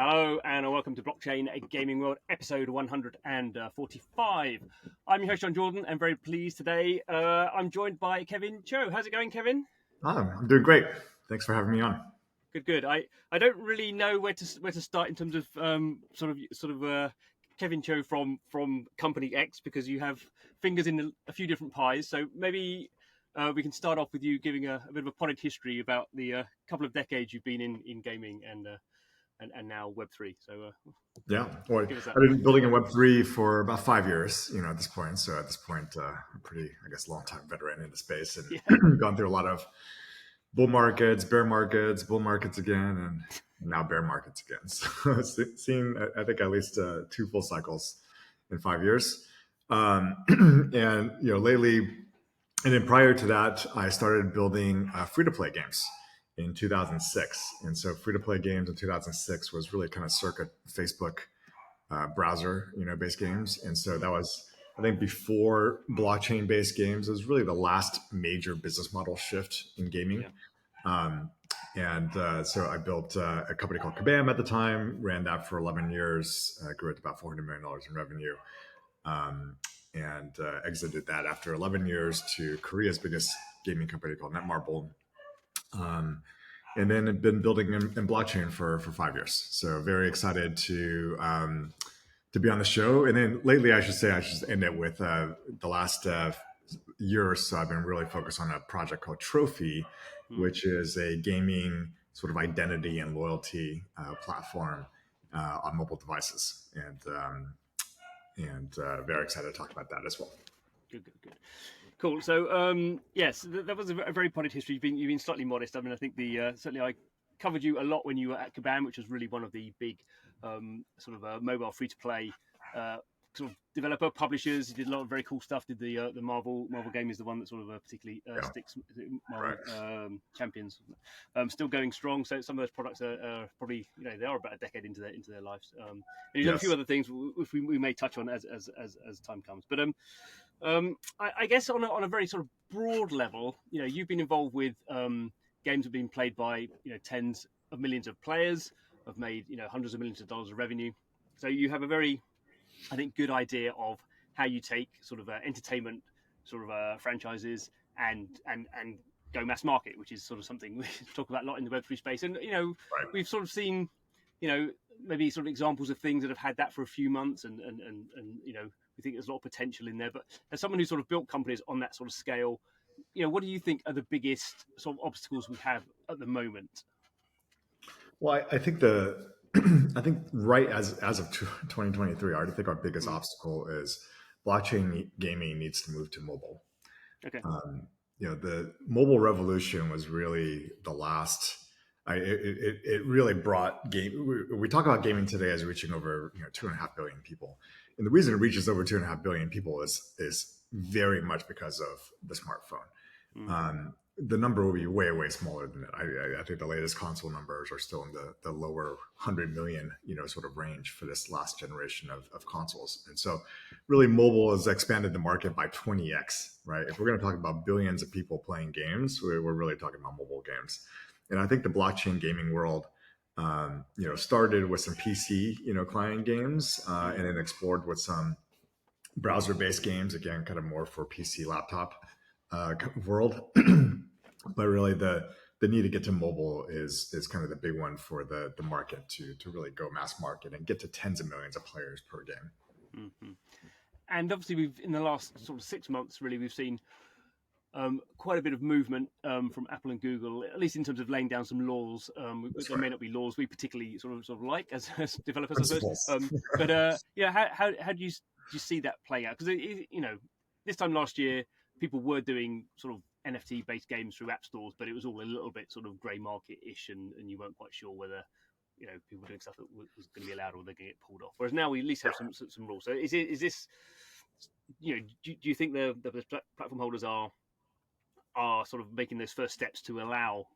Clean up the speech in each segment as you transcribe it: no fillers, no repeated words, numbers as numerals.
Hello and welcome to Blockchain Gaming World, episode 145. I'm your host, John Jordan, and very pleased today. I'm joined by Kevin Cho. How's it going, Kevin? I'm doing great. Thanks for having me on. Good. I don't really know where to start in terms of Kevin Cho from Company X, because you have fingers in a few different pies. So maybe we can start off with you giving a bit of a potted history about the couple of decades you've been in gaming and now Web3. So yeah, well, give us that. I've been building in Web3 for about 5 years, at this point. So at this point, a pretty, long time veteran in the space and gone through a lot of bull markets, bear markets, bull markets again, and now bear markets again. So seeing, I think, at least 2 full cycles in 5 years. And, lately, and then prior to that, I started building free-to-play games in 2006. And so free-to-play games in 2006 was really kind of circa Facebook browser, based games. And so that was, I think, before blockchain-based games. It was really the last major business model shift in gaming. So I built a company called Kabam at the time, ran that for 11 years, grew it to about $400 million in revenue, and exited that after 11 years to Korea's biggest gaming company called Netmarble. And then I've been building in blockchain for 5 years. So very excited to be on the show. And then lately, I should end it with the last year or so, I've been really focused on a project called Trophy, which is a gaming sort of identity and loyalty platform on mobile devices. And very excited to talk about that as well. Good. Cool. So, yes, that was a very potted history. You've been slightly modest. I mean, I think certainly I covered you a lot when you were at Kabam, which was really one of the big mobile free-to-play sort of developer publishers. You did a lot of very cool stuff. Did the Marvel game is the one that sort of particularly sticks. Marvel Champions still going strong. So some of those products are probably they are about a decade into their lives. And you've done a few other things which we may touch on as time comes. But I guess on a very sort of broad level, you've been involved with games that have been played by tens of millions of players, have made hundreds of millions of dollars of revenue. So you have a very, I think, good idea of how you take sort of entertainment sort of franchises and go mass market, which is sort of something we talk about a lot in the Web3 space. And we've sort of seen maybe sort of examples of things that have had that for a few months, and we think there's a lot of potential in there. But as someone who's sort of built companies on that sort of scale, what do you think are the biggest sort of obstacles we have at the moment? Well, I think I think right as of 2023, I already think our biggest obstacle is blockchain gaming needs to move to mobile. Okay. The mobile revolution was really the last. It really brought game. We talk about gaming today as reaching over 2.5 billion people, and the reason it reaches over 2.5 billion people is very much because of the smartphone. The number will be way smaller than that. I think the latest console numbers are still in the lower 100 million sort of range for this last generation of consoles. And so really mobile has expanded the market by 20x, right? If we're going to talk about billions of people playing games, we're really talking about mobile games. And I think the blockchain gaming world started with some PC client games and then explored with some browser-based games, again kind of more for PC laptop world. But really the need to get to mobile is kind of the big one for the market to really go mass market and get to tens of millions of players per game. Mm-hmm. And obviously we've, in the last sort of 6 months, really, we've seen quite a bit of movement from Apple and Google, at least in terms of laying down some laws. There may not be laws we particularly sort of like as developers, I suppose. But how do you see that playing out? Because this time last year, people were doing sort of NFT-based games through app stores, but it was all a little bit sort of grey market-ish, and you weren't quite sure whether people doing stuff that was going to be allowed or they're going to get pulled off. Whereas now we at least have some rules. So is this do you think the platform holders are sort of making those first steps to allow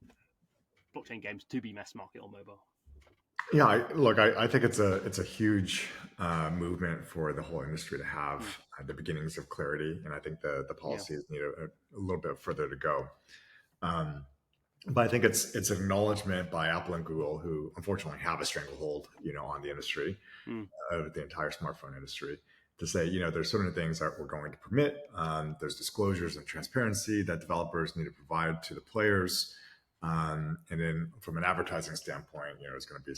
blockchain games to be mass market on mobile? Yeah, I think it's a huge movement for the whole industry to have the beginnings of clarity, and I think the policies need a little bit further to go. but I think it's an acknowledgement by Apple and Google, who unfortunately have a stranglehold, on the industry, Mm, the entire smartphone industry, to say, there's certain things that we're going to permit. There's disclosures and transparency that developers need to provide to the players. And then from an advertising standpoint, there's going to be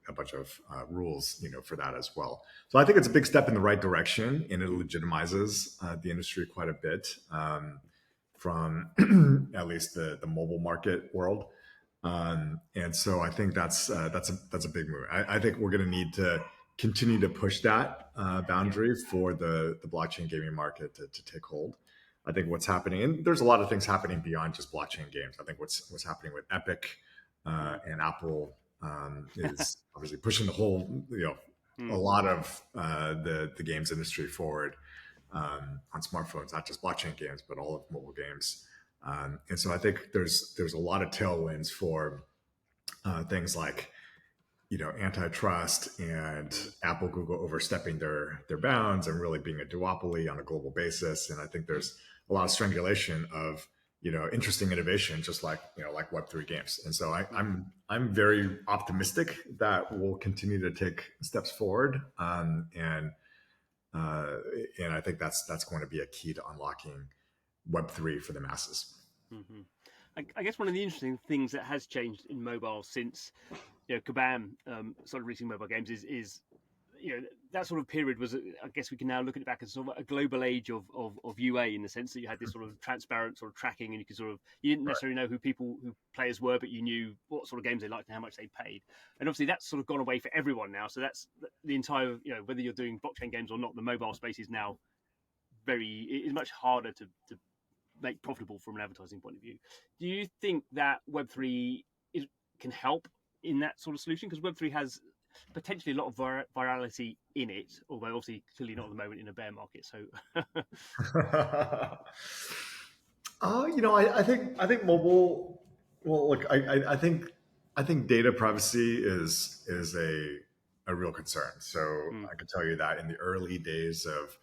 a bunch of rules, for that as well. So I think it's a big step in the right direction, and it legitimizes the industry quite a bit, from at least the mobile market world. And so I think that's a big move. I think we're going to need to continue to push that yeah. boundary for the blockchain gaming market to take hold. I think what's happening, and there's a lot of things happening beyond just blockchain games. I think what's happening with Epic Mm, and Apple is obviously pushing the whole, a mm, lot of the games industry forward on smartphones, not just blockchain games, but all of mobile games. And so I think there's a lot of tailwinds for things like antitrust and mm, Apple, Google overstepping their bounds and really being a duopoly on a global basis. And I think there's a lot of strangulation of interesting innovation, just like Web3 games. And so mm. I'm very optimistic that we'll continue to take steps forward, uh, and I think that's going to be a key to unlocking Web3 for the masses. Hmm. I guess one of the interesting things that has changed in mobile since Kabam started releasing mobile games is that sort of period was, I guess we can now look at it back as sort of a global age of UA, in the sense that you had this sort of transparent sort of tracking, and you could you didn't Right. necessarily know who players were, but you knew what sort of games they liked and how much they paid. And obviously that's sort of gone away for everyone now. So that's the entire, whether you're doing blockchain games or not, the mobile space is now is much harder to make profitable from an advertising point of view. Do you think that Web3 can help in that sort of solution? Because Web3 has potentially a lot of virality in it, although obviously clearly not at the moment in a bear market. So, I think mobile. Well, look, I think data privacy is a real concern. So mm, I can tell you that in the early days of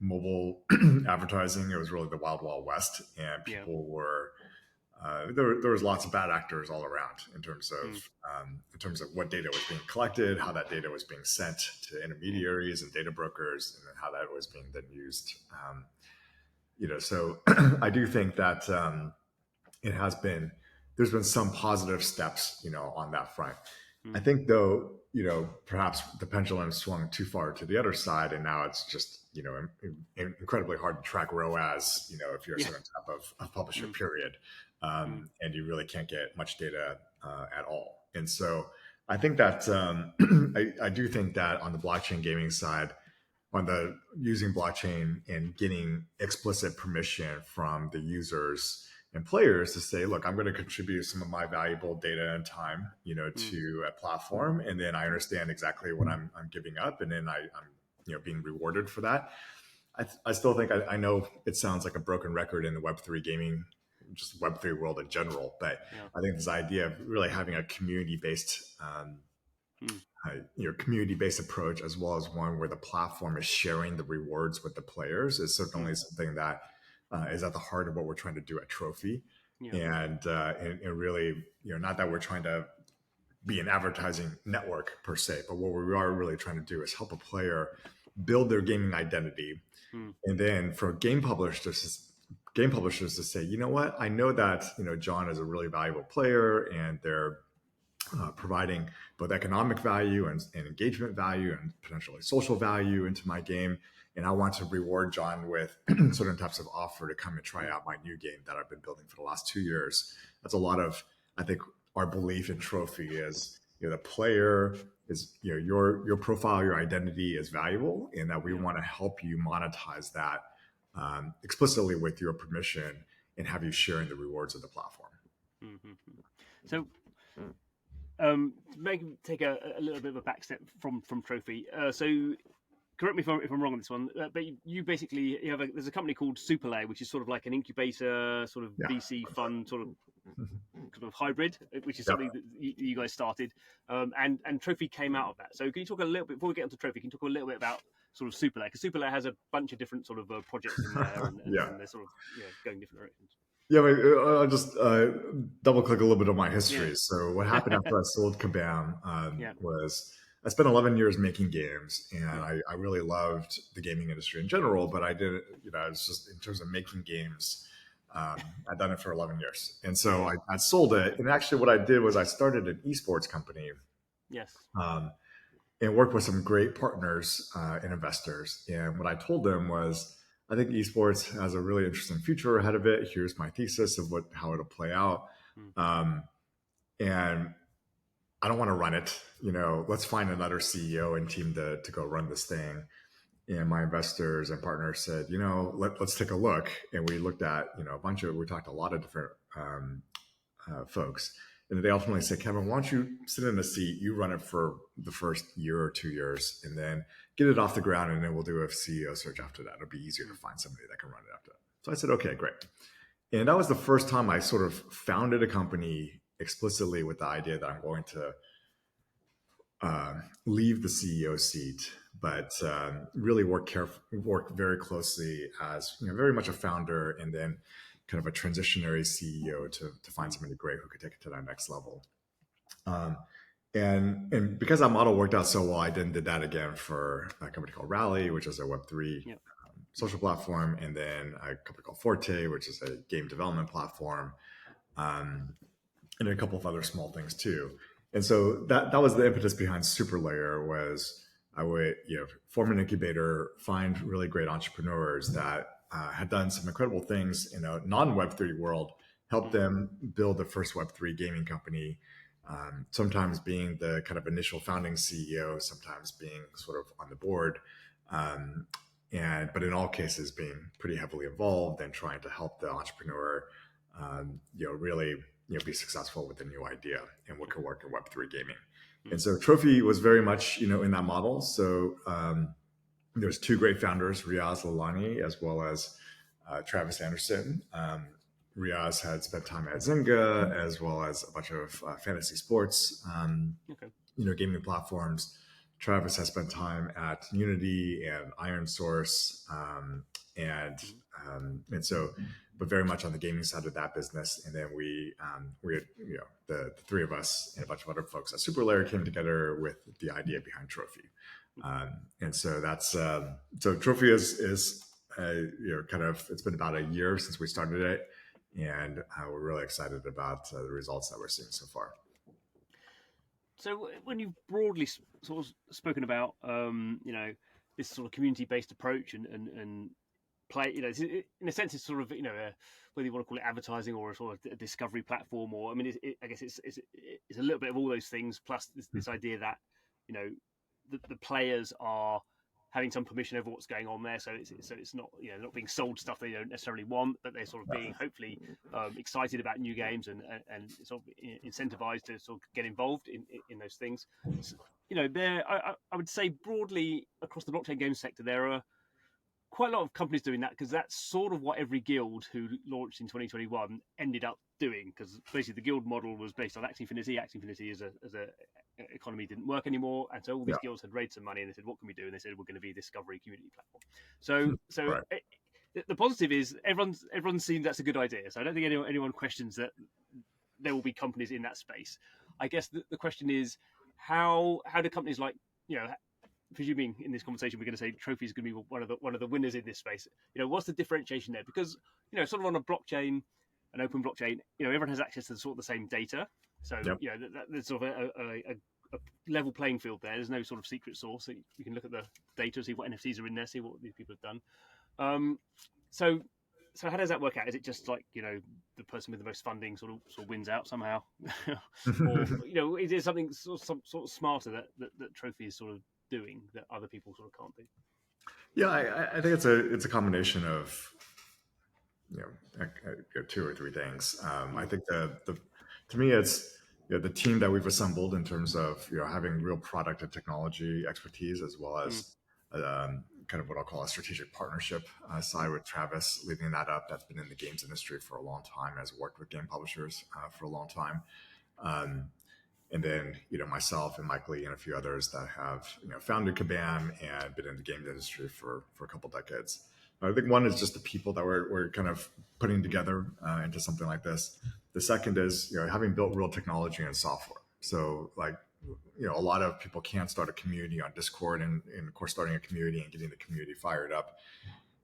mobile advertising, it was really the wild wild west, and yeah, people were there was lots of bad actors all around mm, in terms of what data was being collected, how that data was being sent to yeah, intermediaries and data brokers, and then how that was being then used. So I do think that it has been there's been some positive steps, on that front. I mm, think though, perhaps the pendulum swung too far to the other side, and now it's just incredibly hard to track ROAS, if you're a yeah, certain type of publisher, mm, period, mm, and you really can't get much data at all. And so I think that I do think that on the blockchain gaming side, on the using blockchain and getting explicit permission from the users and players to say, look, I'm going to contribute some of my valuable data and time, mm, to a platform, and then I understand exactly what I'm giving up, and then I'm being rewarded for that. I still think I know it sounds like a broken record in the Web3 gaming, just Web3 world in general, but yeah, I think this idea of really having a community-based mm, community-based approach, as well as one where the platform is sharing the rewards with the players, is mm, certainly something that is at the heart of what we're trying to do at Trophy. yeah, And really, not that we're trying to be an advertising network per se, but what we are really trying to do is help a player build their gaming identity, mm, and then for game publishers to say, you know what, I know that John is a really valuable player, and they're providing both economic value and engagement value and potentially social value into my game. And I want to reward John with certain types of offer to come and try mm, out my new game that I've been building for the last 2 years. That's a lot of, I think, our belief in Trophy is, the player is, your profile, your identity is valuable, and that we yeah, want to help you monetize that explicitly with your permission, and have you sharing the rewards of the platform. mm, mm, mm. So, take a little bit of a back step from Trophy. So correct me if I'm wrong on this one, but you basically there's a company called Superlayer, which is sort of like an incubator, sort of Yeah. VC fund, sort of hybrid, which is Yep. something that you guys started, and Trophy came out of that. So can you talk a little bit before we get onto Trophy? Can you talk a little bit about sort of Superlayer? Because Superlayer has a bunch of different sort of projects in there, and Yeah. and they're sort of going different directions. Yeah, I'll just double click a little bit on my Yeah. history. So what happened after I sold Kabam Yeah. was I spent 11 years making games, and Yeah. I really loved the gaming industry in general. But I did, it's just in terms of making games, I'd done it for 11 years, and so Yeah. I sold it. And actually, what I did was I started an esports company. Yes. Um, and worked with some great partners and investors. And what I told them was, I think esports has a really interesting future ahead of it. Here's my thesis of how it'll play out. Mm. Um, and I don't want to run it. Let's find another CEO and team to go run this thing. And my investors and partners said, let's take a look. And we looked at, we talked to a lot of different folks. And they ultimately said, Kevin, why don't you sit in a seat, you run it for the first year or 2 years, and then get it off the ground, and then we'll do a CEO search after that. It'll be easier to Mm. find somebody that can run it after that. So I said, okay, great. And that was the first time I sort of founded a company explicitly with the idea that I'm going to leave the CEO seat, but really work very closely as very much a founder, and then kind of a transitionary CEO to find Mm. somebody great who could take it to that next level. Um, and because that model worked out so well, I then did that again for a company called Rally, which is a Web3 Yeah. social platform, and then a company called Forte, which is a game development platform. Um, and a couple of other small things too. And so that was the impetus behind Superlayer was I would form an incubator, find really great entrepreneurs that had done some incredible things in a non Web3 world, help Mm. them build the first Web3 gaming company. Sometimes being the kind of initial founding CEO, sometimes being sort of on the board, um, but in all cases being pretty heavily involved and trying to help the entrepreneur, really be successful with a new idea and what could work in Web3 gaming. Mm. And so Trophy was very much in that model. So there's two great founders, Riaz Lalani as well as Travis Anderson. Riaz had spent time at Zynga as well as a bunch of fantasy sports, Okay. gaming platforms. Travis has spent time at Unity and Iron Source, and Mm. and so, but very much on the gaming side of that business. And then we had the three of us and a bunch of other folks at Superlayer came together with the idea behind Trophy, and so that's so Trophy is kind of it's been about a year since we started it, and we're really excited about the results that we're seeing so far. So when you've broadly sort of spoken about, this sort of community-based approach and play, in a sense, it's sort of, whether you want to call it advertising or a sort of a discovery platform, or I mean, I guess it's a little bit of all those things, plus this idea that, you know, the players are having some permission over what's going on there, so it's not, not being sold stuff they don't necessarily want, but they're sort of being hopefully excited about new games and sort of incentivized to sort of get involved in those things. So, I would say broadly across the blockchain game sector, there are quite a lot of companies doing that because that's sort of what every guild who launched in 2021 ended up doing. Because basically the guild model was based on Axie Infinity. Axie Infinity as a economy didn't work anymore, and so all these Yeah. guilds had raised some money and they said, "What can we do?" And they said, "We're going to be a discovery community platform." So Right. the positive is everyone's seen that's a good idea. So I don't think anyone questions that there will be companies in that space. I guess the question is how do companies like presuming in this conversation we're going to say Trophy is going to be one of the winners in this space. What's the differentiation there? Because sort of on a blockchain, an open blockchain, everyone has access to sort of the same data. So Yep. there's sort of a level playing field there. There's no sort of secret source. So you can look at the data, see what NFTs are in there, see what these people have done. So so how does that work out? Is it just like the person with the most funding sort of wins out somehow, or is there something sort of smarter that Trophy is sort of doing that other people sort of can't do? Yeah, I think it's a combination of two or three things. I Mm. think the to me it's the team that we've assembled in terms of having real product and technology expertise as well Mm. as kind of what I'll call a strategic partnership side with Travis leading that up. That's been in the games industry for a long time, has worked with game publishers for a long time. Um, and then myself and Mike Lee and a few others that have founded Kabam and been in the game industry for a couple decades. I think one is just the people that we're kind of putting together into something like this. The second is, having built real technology and software. So like, a lot of people can't start a community on Discord, and of course, starting a community and getting the community fired up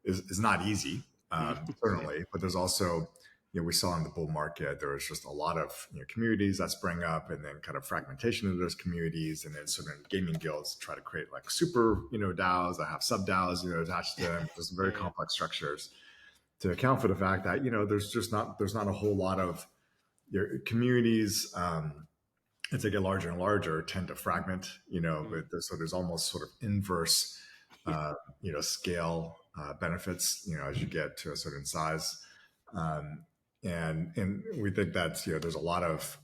is not easy, Yeah. certainly. But there's also, we saw in the bull market, there was just a lot of communities that sprang up, and then kind of fragmentation of those communities, and then certain gaming guilds try to create like super, DAOs that have sub DAOs, attached to them, just very Yeah. complex structures to account for the fact that there's not a whole lot of communities. As they get larger and larger, tend to fragment. So there's almost sort of inverse, Yeah. scale benefits. As you get to a certain size, and we think that there's a lot of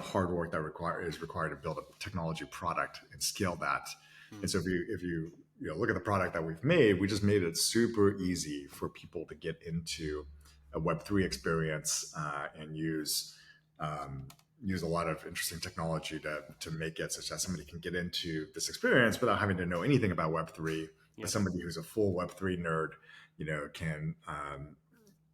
hard work that is required to build a technology product and scale that. And so if you look at the product that we've made, we just made it super easy for people to get into a Web3 experience and use a lot of interesting technology to make it such that somebody can get into this experience without having to know anything about Web3. But somebody who's a full Web3 nerd,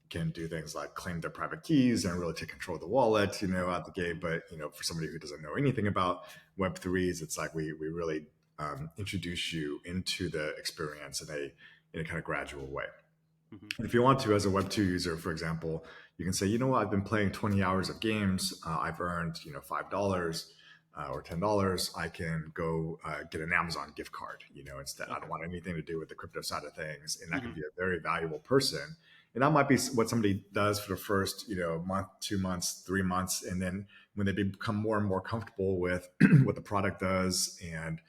can do things like claim their private keys and really take control of the wallet, out the gate. But for somebody who doesn't know anything about Web3s, it's like we really introduce you into the experience in a kind of gradual way. And if you want to, as a Web2 user, for example, you can say, I've been playing 20 hours of games. I've earned, $5 or $10. I can go get an Amazon gift card, instead. I don't want anything to do with the crypto side of things. And that can be a very valuable person. And that might be what somebody does for the first, month, 2 months, 3 months. And then when they become more and more comfortable with what the product does and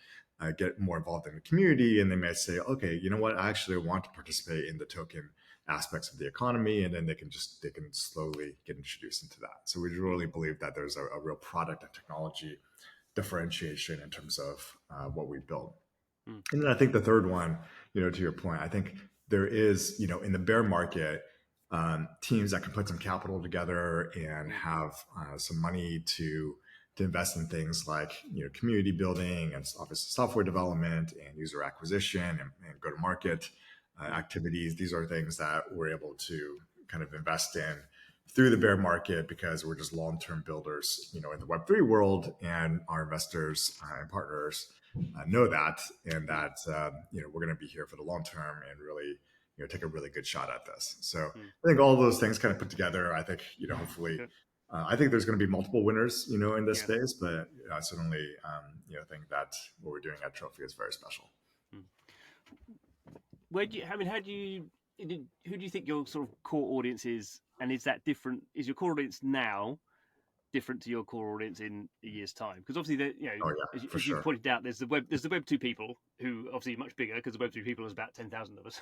get more involved in the community, and they may say, okay, you know what, I actually want to participate in the token aspects of the economy, and then they can slowly get introduced into that. So we really believe that there's a real product and technology differentiation in terms of what we build. And then I think the third one, to your point, I think there is, in the bear market, teams that can put some capital together and have some money to invest in things like community building and obviously software development and user acquisition and go to market activities. These are things that we're able to kind of invest in through the bear market because we're just long-term builders, in the Web3 world, and our investors and partners know that, and that we're going to be here for the long term and really take a really good shot at this. So I think all those things kind of put together, I think hopefully. I think there's going to be multiple winners, in this space, but I certainly, think that what we're doing at Trophy is very special. Who do you think your sort of core audience is, and is that different? Is your core audience now different to your core audience in a year's time? Because obviously, as you pointed out, there's the Web 2 people who obviously are much bigger because the Web 3 people is about 10,000 of us.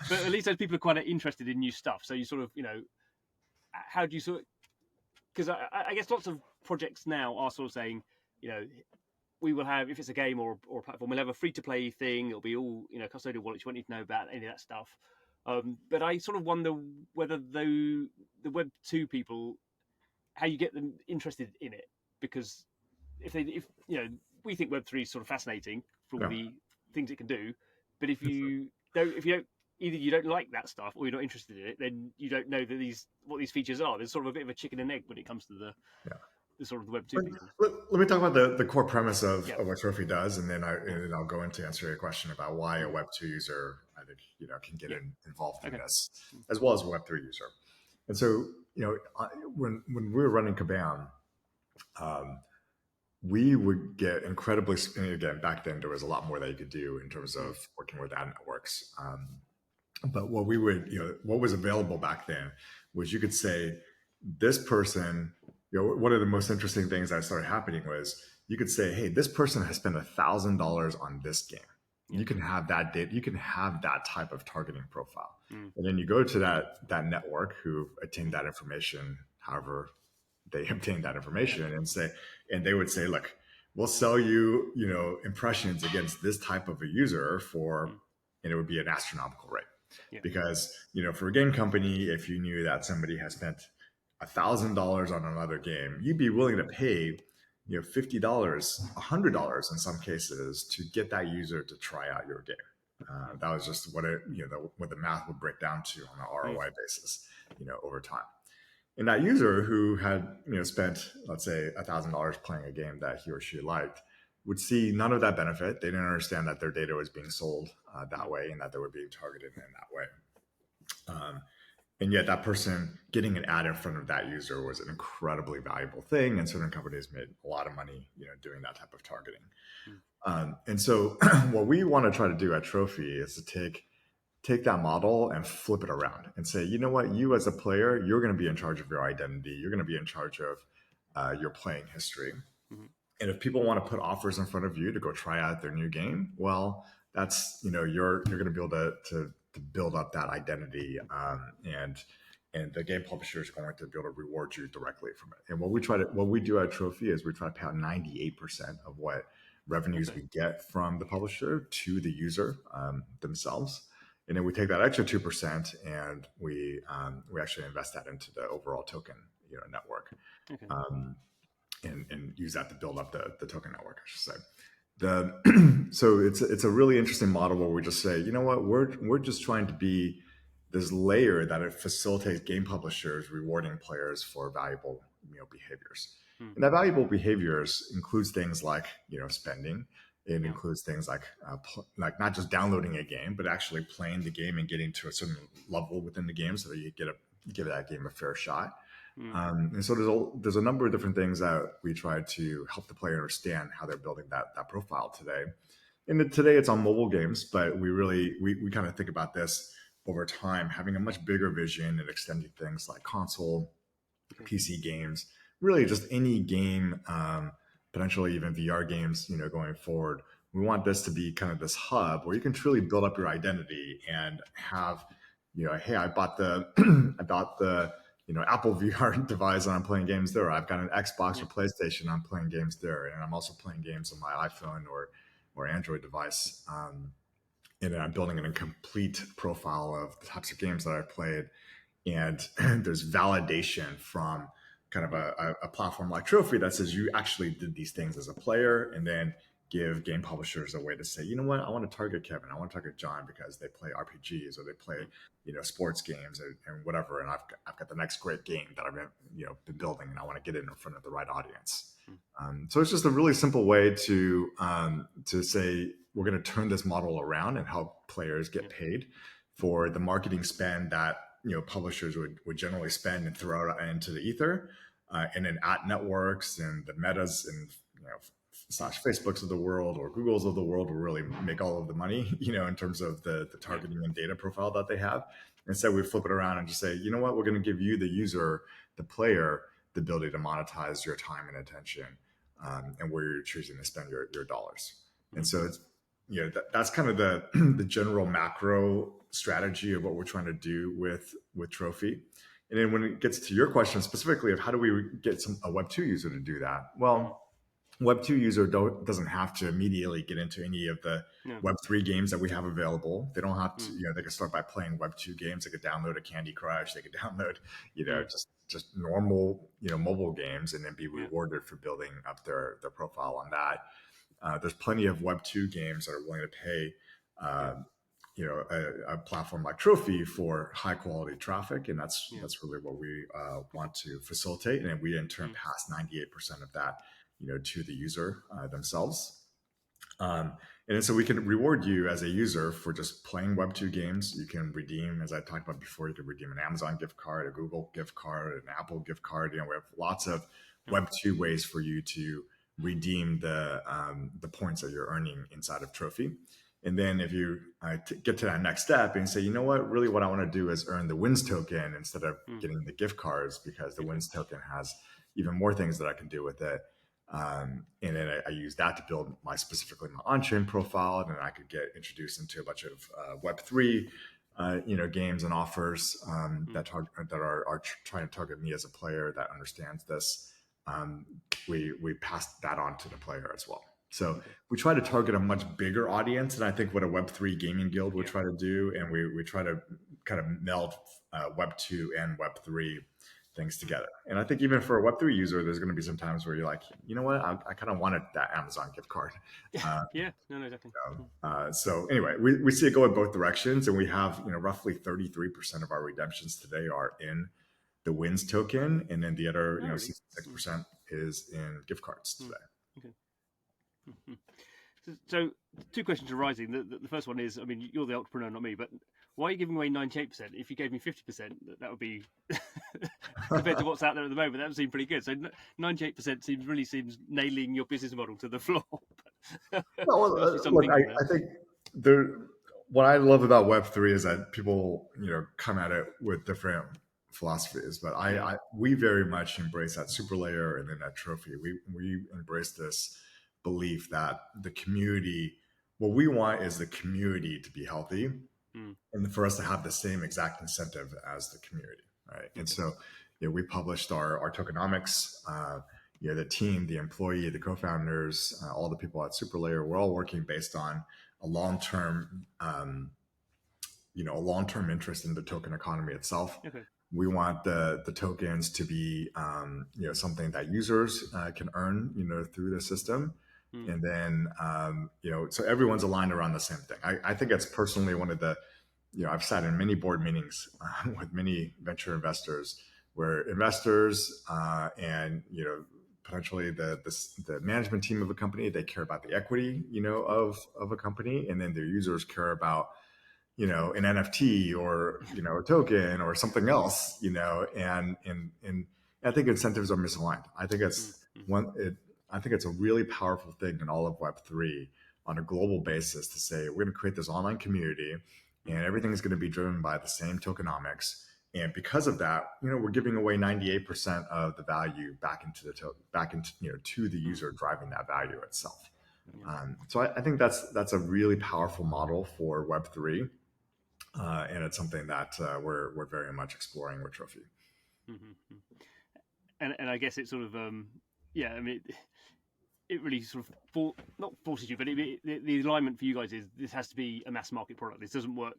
but at least those people are quite interested in new stuff. So you sort of, how do you sort of, because I guess lots of projects now are sort of saying, we will have, if it's a game or a platform, we'll have a free-to-play thing. It'll be all, custodial wallets. You won't need to know about any of that stuff. But I sort of wonder whether the Web 2 people, how you get them interested in it, because if we think Web 3 is sort of fascinating for all the things it can do, but if you don't, either you don't like that stuff or you're not interested in it, then you don't know that what these features are. There's sort of a bit of a chicken and egg when it comes to the sort of the Web 2 people. Let me talk about the core premise of what Trophy does, and then I'll go into answer your question about why a Web 2 user, I think, can get involved in this, as well as a Web 3 user. And so, when we were running Kabam, we would get incredibly, and again, back then there was a lot more that you could do in terms of working with ad networks. But what was available back then was you could say, this person, one of the most interesting things that started happening was you could say, hey, this person has spent $1,000 on this game. You can have that data, you can have that type of targeting profile. And then you go to that network who obtained that information, however they obtained that information, and they would say, look, we'll sell you, impressions against this type of a user and it would be an astronomical rate. Because, for a game company, if you knew that somebody has spent $1,000 on another game, you'd be willing to pay, $50, $100 in some cases to get that user to try out your game. That was just what what the math would break down to on an Mm. ROI basis, over time. And that user who had spent, let's say, $1,000 playing a game that he or she liked would see none of that benefit. They didn't understand that their data was being sold that Mm. way and that they were being targeted in that way. And yet that person getting an ad in front of that user was an incredibly valuable thing. And certain companies made a lot of money, doing that type of targeting. Mm. And so what we want to try to do at Trophy is to take that model and flip it around and say, you know what, you as a player, you're going to be in charge of your identity. You're going to be in charge of your playing history. Mm. And if people want to put offers in front of you to go try out their new game, well, that's you're going to be able to build up that identity, and the game publisher is going to be able to reward you directly from it. And what we do at Trophy is we try to pay out 98% of what revenues Okay. we get from the publisher to the user themselves. And then we take that extra 2% and we actually invest that into the overall token network. Okay. Um, and use that to build up the token network, I should say. So it's a really interesting model where we just say, you know what, we're just trying to be this layer that it facilitates game publishers rewarding players for valuable behaviors. Mm. And that valuable behaviors includes things like spending. It Yeah. includes things like not just downloading a game, but actually playing the game and getting to a certain level within the game so that you give that game a fair shot. Mm. And so there's a number of different things that we try to help the player understand how they're building that profile today. And today it's on mobile games, but we kind of think about this over time, having a much bigger vision and extending things like console, Okay. PC games, really just any game, potentially even VR games, going forward. We want this to be kind of this hub where you can truly build up your identity and have, hey, I bought the Apple VR device and I'm playing games there. I've got an Xbox Yeah. or PlayStation, I'm playing games there, and I'm also playing games on my iPhone or Android device. And then I'm building a complete profile of the types of games that I've played, and there's validation from kind of a platform like Trophy that says you actually did these things as a player, and then give game publishers a way to say, you know what, I want to target Kevin, I want to target John because they play RPGs or they play sports games and whatever, and I've got the next great game that I've been building, and I want to get it in front of the right audience. So it's just a really simple way to say we're going to turn this model around and help players get paid for the marketing spend that publishers would generally spend and throw out into the ether, and then ad networks and the metas and slash Facebooks of the world or Googles of the world will really make all of the money, in terms of the targeting and data profile that they have. Instead, we flip it around and just say, you know what, we're going to give you, the user, the player, the ability to monetize your time and attention, and where you're choosing to spend your dollars. And so it's that's kind of the general macro strategy of what we're trying to do with Trophy. And then when it gets to your question specifically of how do we get a Web2 user to do that? Well, Web2 user doesn't have to immediately get into any of the Web3 games that we have available. They don't have to, they can start by playing Web2 games. They could download a Candy Crush. They could download, just normal, mobile games, and then be rewarded for building up their profile on that. There's plenty of Web2 games that are willing to pay, a platform like Trophy for high quality traffic, and that's really what we want to facilitate. And we in turn pass 98% of that, to the user themselves. And so we can reward you as a user for just playing Web2 games. You can redeem, as I talked about before, you can redeem an Amazon gift card, a Google gift card, an Apple gift card. We have lots of Web2 ways for you to redeem the points that you're earning inside of Trophy. And then if you get to that next step and say, you know what, really what I want to do is earn the wins token instead of getting the gift cards, because the wins token has even more things that I can do with it. And then I use that to build specifically my on-chain profile, and then I could get introduced into a bunch of Web3, games and offers that are trying to target me as a player that understands this. We pass that on to the player as well. So we try to target a much bigger audience than I think what a Web3 gaming guild would try to do, and we try to kind of meld Web2 and Web3 things together. And I think even for a Web3 user, there's going to be some times where you're like, you know what, I kind of wanted that Amazon gift card. Uh, Yeah, no, exactly. so anyway, we see it go in both directions, and we have roughly 33% of our redemptions today are in the wins token, and then the other Oh, really? 66% is in gift cards today. Okay. So, two questions arising. The first one is, I mean, you're the entrepreneur, not me, but why are you giving away 98%? If you gave me 50%, that would be compared to what's out there at the moment. That would seem pretty good. So 98% seems nailing your business model to the floor. Well, There must be some look, thinking there. I think there. What I love about Web3 is that people, come at it with different philosophies. But we very much embrace that super layer and then that trophy. We embrace this belief that the community, what we want is the community to be healthy, and for us to have the same exact incentive as the community, right? And so, we published our tokenomics. The team, the employee, the co-founders, all the people at Superlayer, we're all working based on a long-term, a long-term interest in the token economy itself. Okay. We want the tokens to be, something that users can earn, through the system. And then, so everyone's aligned around the same thing. I think it's personally one of the, I've sat in many board meetings with many venture investors where investors and, potentially the management team of a company, they care about the equity, of a company, and then their users care about, an NFT or, a token or something else, and I think incentives are misaligned. I think I think it's a really powerful thing in all of Web3 on a global basis to say, we're going to create this online community and everything is going to be driven by the same tokenomics. And because of that, we're giving away 98% of the value back into to the user, driving that value itself. So I think that's a really powerful model for Web3, and it's something that we're very much exploring with Trophy. And I guess it sort of I mean, it really sort of not forces you, but the alignment for you guys is this has to be a mass market product. This doesn't work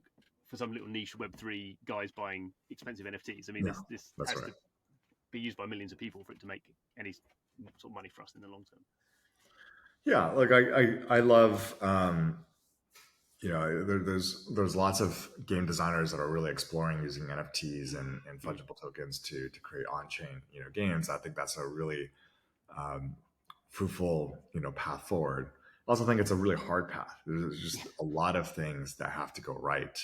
for some little niche Web3 guys buying expensive NFTs. I mean, this has to be used by millions of people for it to make any sort of money for us in the long term. Yeah, like I love, there's lots of game designers that are really exploring using NFTs and fungible tokens to create on-chain, games. I think that's a really fruitful, path forward. I also think it's a really hard path. There's just a lot of things that have to go right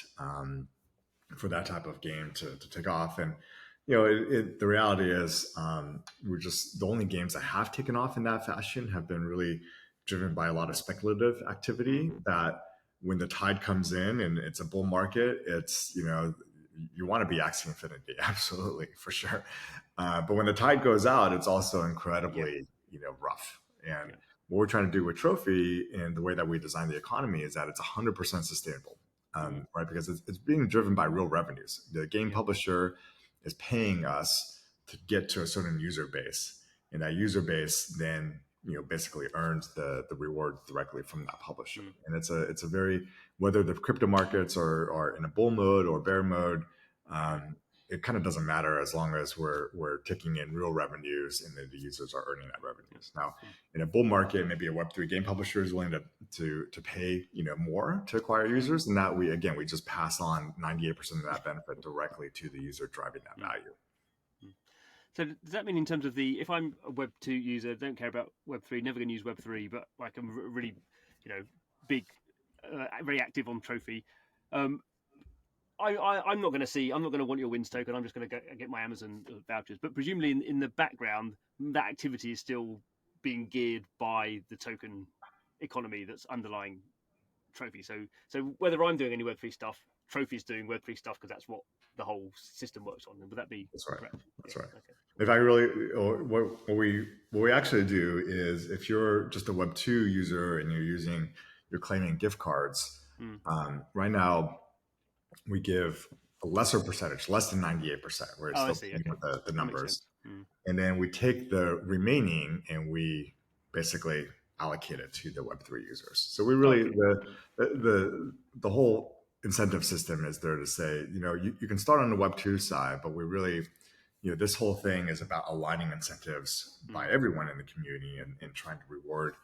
for that type of game to take off. And the reality is, we're just the only games that have taken off in that fashion have been really driven by a lot of speculative activity. That when the tide comes in and it's a bull market, it's you want to be Axie Infinity, absolutely, for sure. But when the tide goes out, it's also incredibly rough. And what we're trying to do with Trophy and the way that we design the economy is that it's 100% sustainable. Right? Because it's being driven by real revenues. The game publisher is paying us to get to a certain user base, and that user base then basically earns the reward directly from that publisher. And it's a very, whether the crypto markets are in a bull mode or bear mode, it kind of doesn't matter as long as we're taking in real revenues and then the users are earning that revenues. Now, in a bull market, maybe a Web3 game publisher is willing to pay more to acquire users, and that we just pass on 98% of that benefit directly to the user, driving that value. So does that mean in terms of if I'm a Web2 user, don't care about Web3, never going to use Web3, but like I'm really, big, very active on Trophy, I'm not going to want your wins token. I'm just going to get my Amazon vouchers. But presumably in the background, that activity is still being geared by the token economy that's underlying Trophy. So whether I'm doing any Web3 stuff, Trophy's doing Web3 stuff because that's what the whole system works on. Would that be correct? That's right. Okay. If I really, what we actually do is, if you're just a Web2 user and you're claiming gift cards, right now we give a lesser percentage, less than 98%, where it's still with the numbers. And then we take the remaining and we basically allocate it to the Web3 users. So we really, the whole incentive system is there to say, you can start on the Web2 side, but we really this whole thing is about aligning incentives by everyone in the community and trying to reward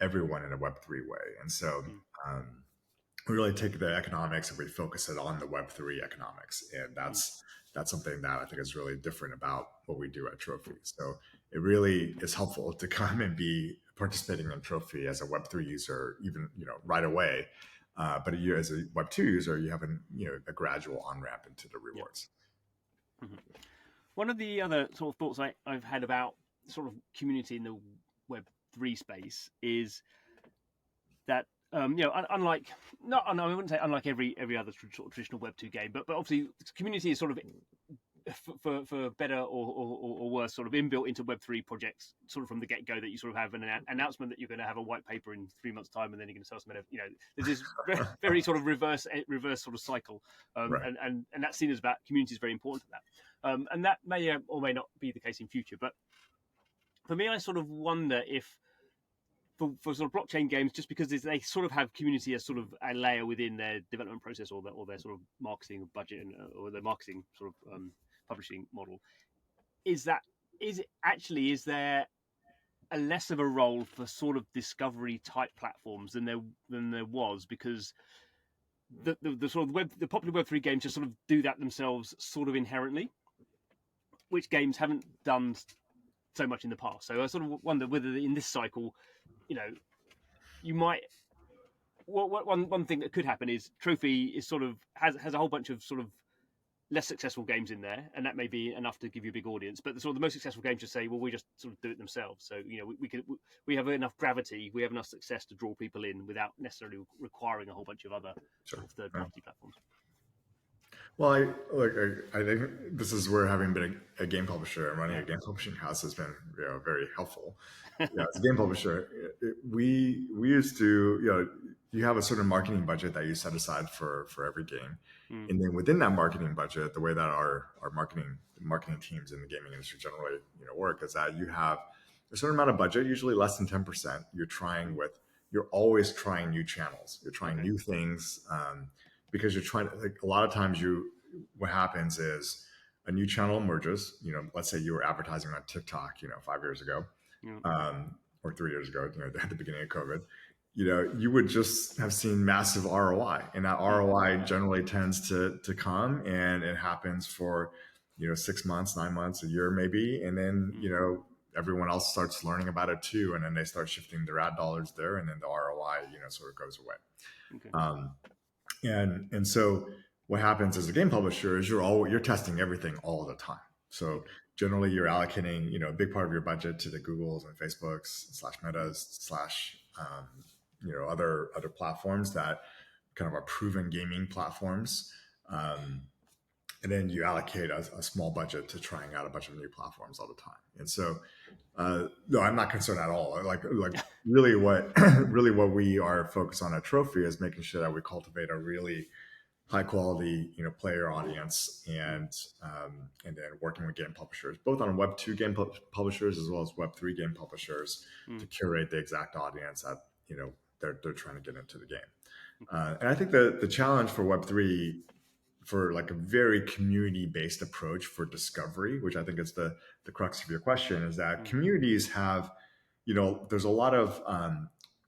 everyone in a Web3 way. And so um, we really take the economics and we focus it on the Web3 economics. And that's something that I think is really different about what we do at Trophy. So it really is helpful to come and be participating in Trophy as a Web3 user, even right away. But you, as a Web2 user, you have a gradual on ramp into the rewards. One of the other sort of thoughts I've had about sort of community in the Web3 space is that unlike I wouldn't say unlike every other sort of traditional Web2 game, but obviously community is sort of for better or worse sort of inbuilt into Web3 projects sort of from the get-go, that you sort of have an announcement that you're going to have a white paper in 3 months time, and then you're going to sell some there's this very sort of reverse sort of cycle, Right. and that's seen as about community is very important to that, and that may or may not be the case in future. But for me, I sort of wonder if for sort of blockchain games, just because they sort of have community as sort of a layer within their development process or their sort of marketing budget or their marketing sort of publishing model, is there a less of a role for sort of discovery type platforms than there was, because the sort of the popular Web3 games just sort of do that themselves sort of inherently, which games haven't done so much in the past. So I sort of wonder whether in this cycle, you might. One thing that could happen is Trophy is sort of has a whole bunch of sort of less successful games in there, and that may be enough to give you a big audience. But the most successful games just say, well, we just sort of do it themselves. So we have enough gravity, we have enough success to draw people in without necessarily requiring a whole bunch of other sort of third-party platforms. Well, I think this is where having been a game publisher and running a game publishing house has been very helpful. As a game publisher, we used to you have a certain marketing budget that you set aside for every game, and then within that marketing budget, the way that our marketing teams in the gaming industry generally work is that you have a certain amount of budget, usually less than 10%. You're always trying new channels, you're trying new things. Because you're trying to, a lot of times what happens is a new channel emerges. Let's say you were advertising on TikTok, 5 years ago, or 3 years ago, at the beginning of COVID, you would just have seen massive ROI, and that ROI generally tends to come, and it happens for, 6 months, 9 months, a year, maybe. And then, everyone else starts learning about it too. And then they start shifting their ad dollars there, and then the ROI, sort of goes away. Okay. And so what happens as a game publisher is you're testing everything all the time. So generally you're allocating, a big part of your budget to the Googles and Facebooks / Metas / other platforms that kind of are proven gaming platforms. And then you allocate a small budget to trying out a bunch of new platforms all the time. And so, no, I'm not concerned at all. Like really what we are focused on at Trophy is making sure that we cultivate a really high quality, player audience, and then working with game publishers, both on Web2 game publishers as well as Web3 game publishers, to curate the exact audience that, they're trying to get into the game. And I think the challenge for Web3, for like a very community-based approach for discovery, which I think is the crux of your question, is that communities have, there's a lot of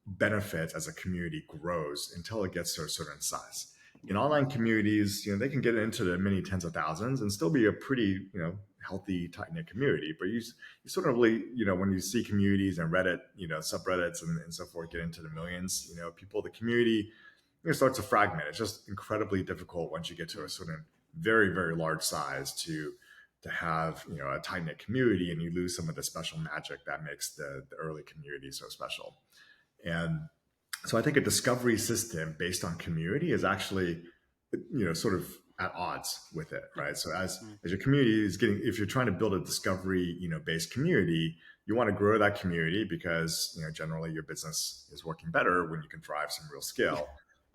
benefits as a community grows until it gets to a certain size. In online communities, they can get into the many tens of thousands and still be a pretty, healthy, tight-knit community. But you sort of really, when you see communities and Reddit, subreddits and so forth get into the millions, the community starts to fragment. It's just incredibly difficult once you get to a certain very, very large size to have a tight-knit community, and you lose some of the special magic that makes the early community so special. And so I think a discovery system based on community is actually sort of at odds with it, right? So as your community is if you're trying to build a discovery based community, you want to grow that community because generally your business is working better when you can drive some real scale.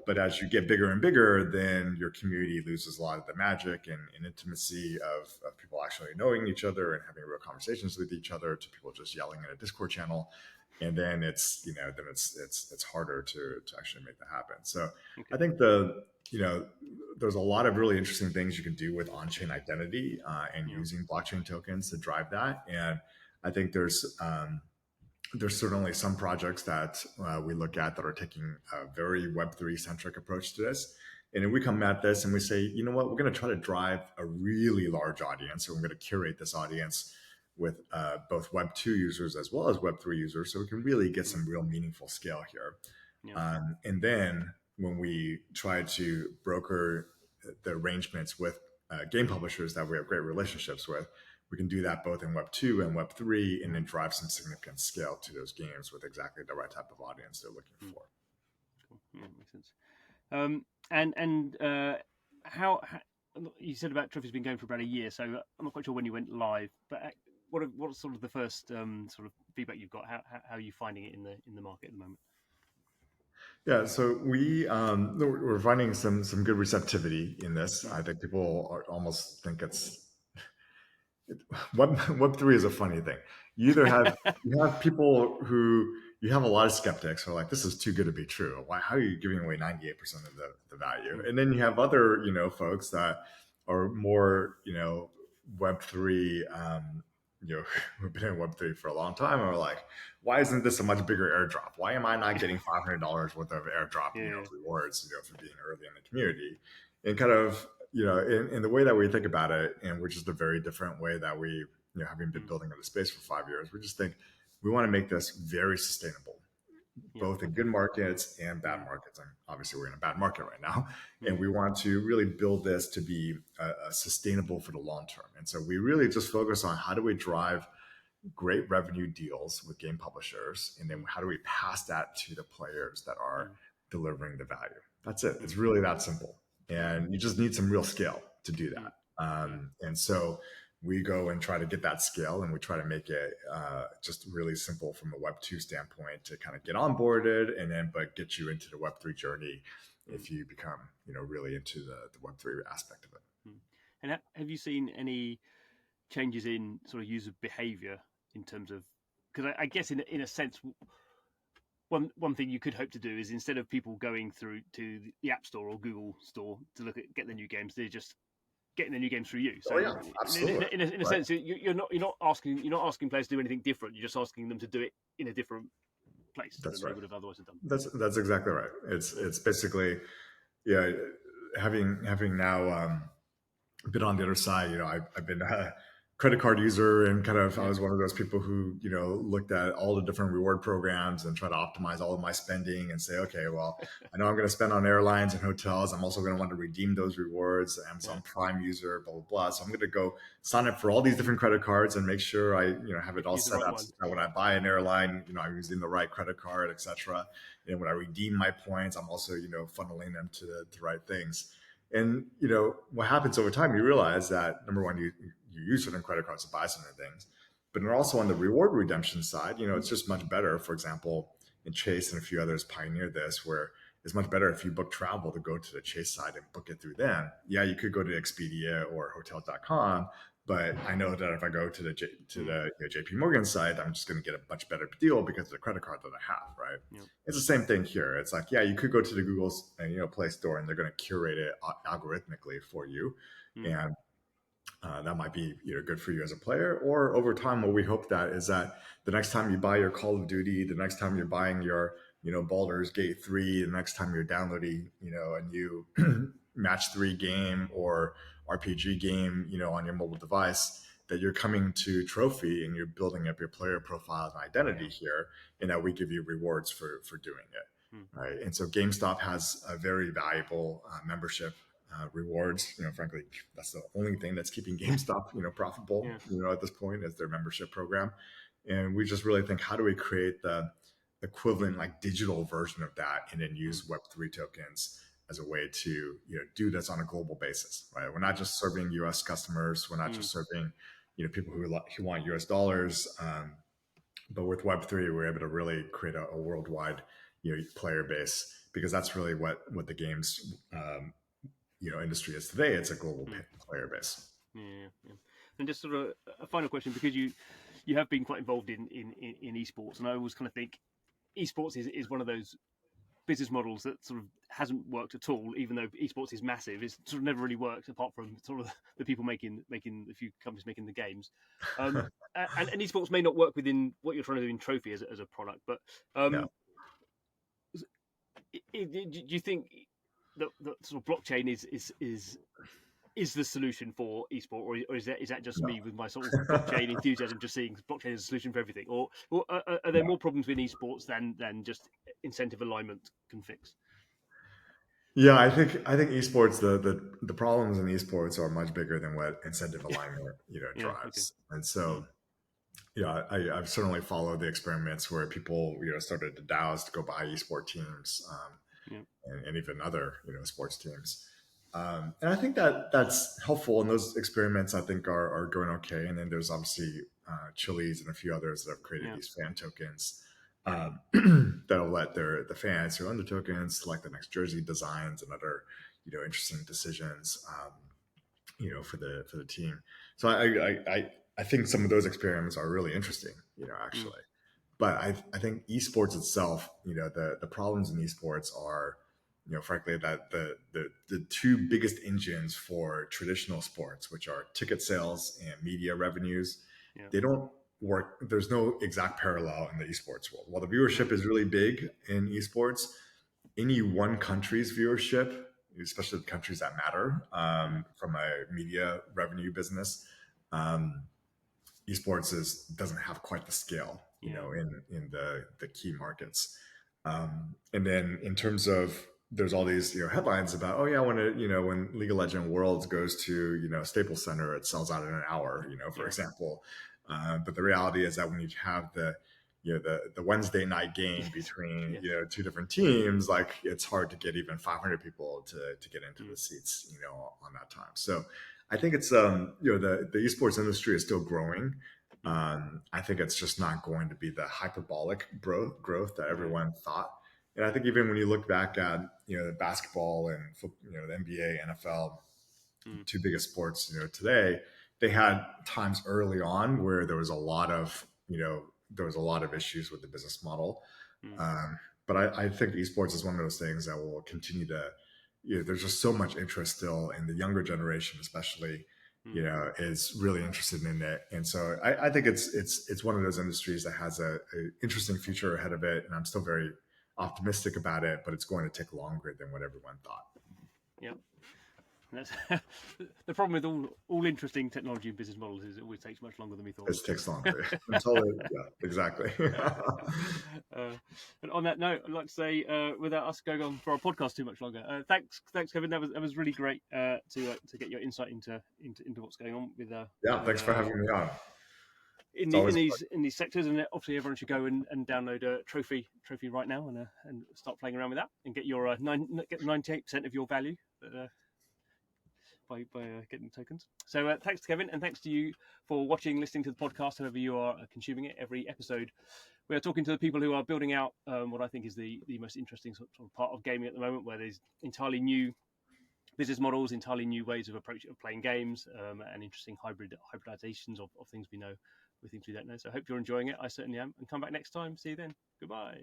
But as you get bigger and bigger, then your community loses a lot of the magic and intimacy of people actually knowing each other and having real conversations with each other to people just yelling in a Discord channel. And then it's harder to actually make that happen. So I Okay. think there's a lot of really interesting things you can do with on-chain identity and Yeah. using blockchain tokens to drive that. And I think there's certainly some projects that we look at that are taking a very Web3 centric approach to this. And then we come at this and we say, you know what, we're going to try to drive a really large audience. And we're going to curate this audience with both Web2 users as well as Web3 users. So we can really get some real meaningful scale here. Yeah. And then when we try to broker the arrangements with game publishers that we have great relationships with, we can do that both in Web 2 and Web 3 and then drive some significant scale to those games with exactly the right type of audience they're looking for. Cool. Yeah, makes sense. How you said about Trophy's been going for about a year, so I'm not quite sure when you went live, but what's sort of the first sort of feedback you've got? How are you finding it in the market at the moment? Yeah, so we're finding some good receptivity in this. I think people almost think Web3 is a funny thing. You either have people who you have a lot of skeptics who are like, this is too good to be true. Why? How are you giving away 98% of the value? And then you have other folks that are more Web3 who've been in Web3 for a long time and are like, why isn't this a much bigger airdrop? Why am I not getting $500 worth of airdrop rewards for being early in the community? And kind of in the way that we think about it, and which is the very different way that we, having been building in the space for 5 years, we just think we want to make this very sustainable, both in good markets and bad markets. And obviously, we're in a bad market right now, and we want to really build this to be sustainable for the long term. And so we really just focus on how do we drive great revenue deals with game publishers, and then how do we pass that to the players that are delivering the value. That's it. It's really that simple. And you just need some real scale to do that. And so we go and try to get that scale, and we try to make it just really simple from a Web2 standpoint to kind of get onboarded, and then but get you into the Web3 journey if you become really into the Web3 aspect of it. And have you seen any changes in sort of user behavior in terms of, because I guess in a sense, one thing you could hope to do is instead of people going through to the App Store or Google Store to get the new games, they're just getting the new games through you. So absolutely. In a sense, you're not asking players to do anything different. You're just asking them to do it in a different place than they would have otherwise have done. That's exactly right. It's basically having now been on the other side. I've been credit card user, and kind of I was one of those people who looked at all the different reward programs and try to optimize all of my spending and say, okay, well, I know I'm going to spend on airlines and hotels. I'm also going to want to redeem those rewards. Amazon Prime user, blah blah blah. So I'm going to go sign up for all these different credit cards and make sure I have it all set up so that when I buy an airline, I'm using the right credit card, etc. And when I redeem my points, I'm also funneling them to the right things. And what happens over time, you realize that number one, you use certain credit cards to buy certain things, but then also on the reward redemption side, it's just much better. For example, in Chase and a few others pioneered this, where it's much better if you book travel to go to the Chase side and book it through them. Yeah, you could go to Expedia or Hotels.com, but I know that if I go to the JP Morgan site, I'm just going to get a much better deal because of the credit card that I have, right? It's the same thing here. It's like, yeah, you could go to the Google's Play Store and they're going to curate it algorithmically for you, and that might be good for you as a player. Or over time, what we hope that is that the next time you buy your Call of Duty, the next time you're buying your Baldur's Gate 3, the next time you're downloading a new match 3 game or RPG game on your mobile device, that you're coming to Trophy and you're building up your player profile and identity here, and that we give you rewards for doing it, right? And so GameStop has a very valuable membership rewards. Frankly, that's the only thing that's keeping GameStop profitable at this point, is their membership program. And we just really think, how do we create the equivalent digital version of that, and then use Web3 tokens as a way to do this on a global basis, right? We're not just serving US customers, we're not just serving people who want US dollars, but with Web3 we're able to really create a worldwide player base because that's really what the games industry is today. It's a global player base. Yeah. And just sort of a final question, because you have been quite involved in esports, and I always kind of think esports is one of those business models that sort of hasn't worked at all, even though esports is massive. It's sort of never really worked, apart from sort of the people making the few companies making the games. And esports may not work within what you're trying to do in Trophy as a product, but Yeah. do you think that sort of blockchain is the solution for esport, or is that just me with my sort of blockchain enthusiasm, just seeing blockchain as a solution for everything, or are there more problems with esports than just incentive alignment can fix? Yeah, I think esports, the problems in esports are much bigger than what incentive alignment Yeah. Okay. drives. And so I've certainly followed the experiments where people started to DAOs to go buy esport teams, Yeah. and even other sports teams. And I think that that's helpful. And those experiments, I think, are going okay. And then there's obviously Chili's and a few others that have created these fan tokens that'll let the fans who own the tokens select the next jersey designs and other interesting decisions for the team. So I think some of those experiments are really interesting, actually. But I think esports itself, the problems in esports are, frankly, that the two biggest engines for traditional sports, which are ticket sales and media revenues, they don't work. There's no exact parallel in the esports world. While the viewership is really big in esports, any one country's viewership, especially the countries that matter from a media revenue business, esports doesn't have quite the scale, in the key markets. And then in terms of, there's all these headlines about, oh yeah, when when League of Legends Worlds goes to Staples Center, it sells out in an hour, for example. But the reality is that when you have the Wednesday night game between two different teams, like it's hard to get even 500 people to get into the seats on that time. So I think it's the esports industry is still growing. I think it's just not going to be the hyperbolic growth that everyone thought. And I think even when you look back at the basketball and the NBA, NFL, two biggest sports today, they had times early on where there was a lot of issues with the business model. But I think esports is one of those things that will continue to, there's just so much interest still in the younger generation, especially, is really interested in it. And so I think it's one of those industries that has a interesting future ahead of it. And I'm still very optimistic about it, but it's going to take longer than what everyone thought. Yeah. That's the problem with all interesting technology and business models is it always takes much longer than we thought. It takes longer. Exactly. And on that note, I'd like to say, without us going on for our podcast too much longer, thanks, Kevin. That was really great to get your insight into what's going on with. Thanks for having me on. In these sectors, and obviously everyone should go and download a trophy right now and start playing around with that and get your get 98% of your value. By getting tokens. So thanks to Kevin, and thanks to you for watching, listening to the podcast, however you are consuming it. Every episode, we are talking to the people who are building out what I think is the most interesting sort of part of gaming at the moment, where there's entirely new business models, entirely new ways of playing games, and interesting hybridizations of things we know with things we don't know. So I hope you're enjoying it. I certainly am. And come back next time. See you then. Goodbye.